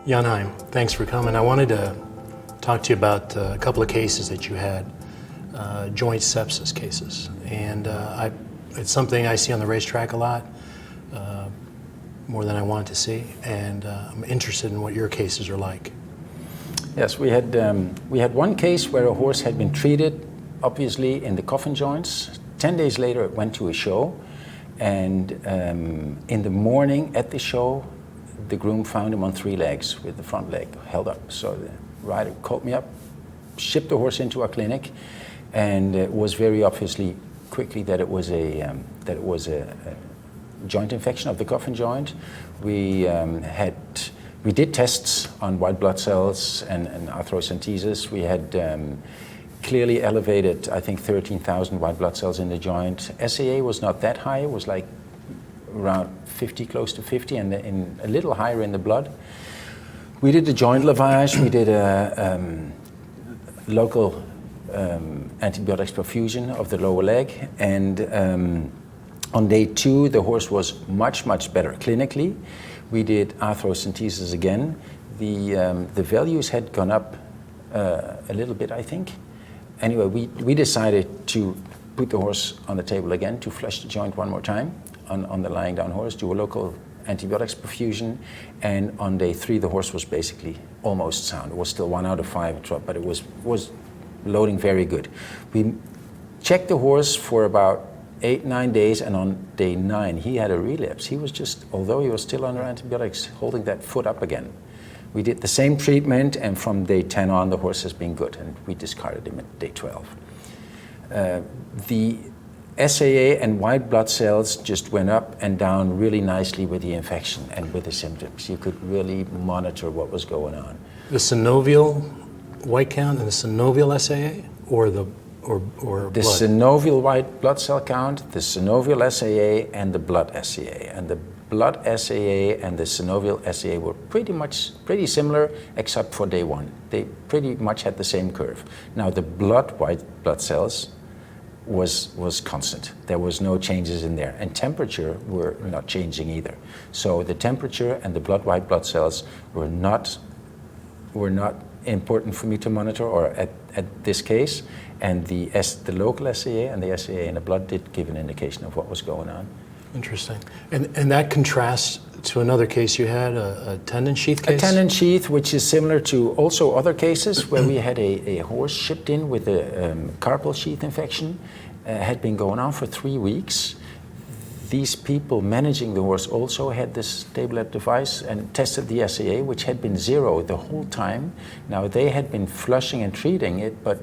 Jan-Hein, thanks for coming. I wanted to talk to you about a couple of cases that you had, joint sepsis cases. And it's something I see on the racetrack a lot, more than I want to see. And I'm interested in what your cases are like. Yes, we had one case where a horse had been treated, obviously, in the coffin joints. 10 days later, it went to a show. And in the morning at the show, the groom found him on 3 legs with the front leg held up. So the rider called me up, shipped the horse into our clinic, and it was very obviously quickly that it was a joint infection of the coffin joint. We did tests on white blood cells and arthrocentesis. We had clearly elevated, I think, 13,000 white blood cells in the joint. SAA was not that high. It was like around 50, close to 50, and a little higher in the blood. We did the joint lavage. We did a local antibiotics perfusion of the lower leg, and on day 2, the horse was much, much better clinically. We did arthrocentesis again. The values had gone up a little bit, I think. Anyway, we decided to put the horse on the table again, to flush the joint one more time on the lying down horse, do a local antibiotics perfusion, and on day 3 the horse was basically almost sound. It was still 1 out of 5, but it was loading very good. We checked the horse for about 8-9 days, and on day 9 he had a relapse. He was just, although he was still under antibiotics, holding that foot up again. We did the same treatment, and from day 10 on the horse has been good, and we discarded him at day 12. The SAA and white blood cells just went up and down really nicely with the infection and with the symptoms. You could really monitor what was going on. The synovial white count and the synovial SAA, or blood? The synovial white blood cell count, the synovial SAA, and the blood SAA. And the blood SAA and the synovial SAA were pretty similar, except for day 1. They pretty much had the same curve. Now the blood white blood cells was constant. There was no changes in there, and temperature were not changing either. So the temperature and the blood white blood cells were not important for me to monitor, or at this case, and the local SAA and the SAA in the blood did give an indication of what was going on. Interesting. And that contrasts to another case you had, a tendon sheath case? A tendon sheath, which is similar to also other cases where we had a horse shipped in with a carpal sheath infection, had been going on for 3 weeks. These people managing the horse also had this stable-lab device and tested the SAA, which had been 0 the whole time. Now they had been flushing and treating it, but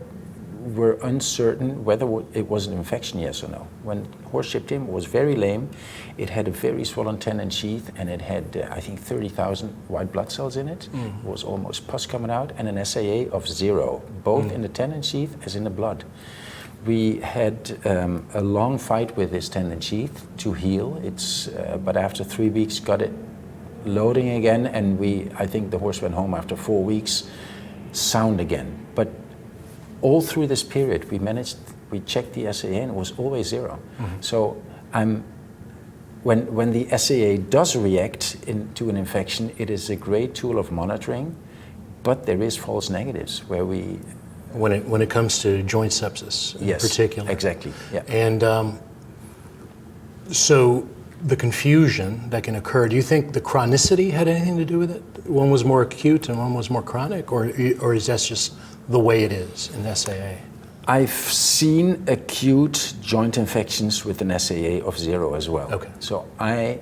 were uncertain whether it was an infection, yes or no. When horse shipped in, it was very lame. It had a very swollen tendon sheath, and it had, I think, 30,000 white blood cells in it. It was almost pus coming out, and an SAA of 0, both in the tendon sheath as in the blood. We had a long fight with this tendon sheath to heal. But after 3 weeks, got it loading again, and I think the horse went home after 4 weeks, sound again. But all through this period, we checked the SAA, and it was always 0. So when the SAA does react to an infection, it is a great tool of monitoring, but there is false negatives where we... When it comes to joint sepsis in particular. Exactly. Yeah. And so the confusion that can occur, do you think the chronicity had anything to do with it? One was more acute and one was more chronic, or is that just the way it is in SAA? I've seen acute joint infections with an SAA of 0 as well. Okay. So I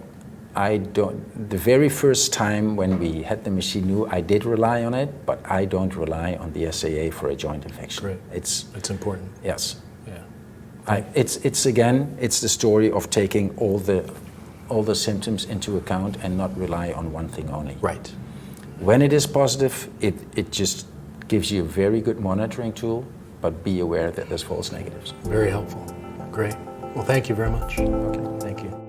don't, the very first time when we had the machine, I did rely on it, but I don't rely on the SAA for a joint infection. Great. It's important. Yes. Yeah. It's the story of taking all the symptoms into account and not rely on one thing only. Right. When it is positive, it just gives you a very good monitoring tool, but be aware that there's false negatives. Very helpful. Great. Well, thank you very much. Okay, thank you.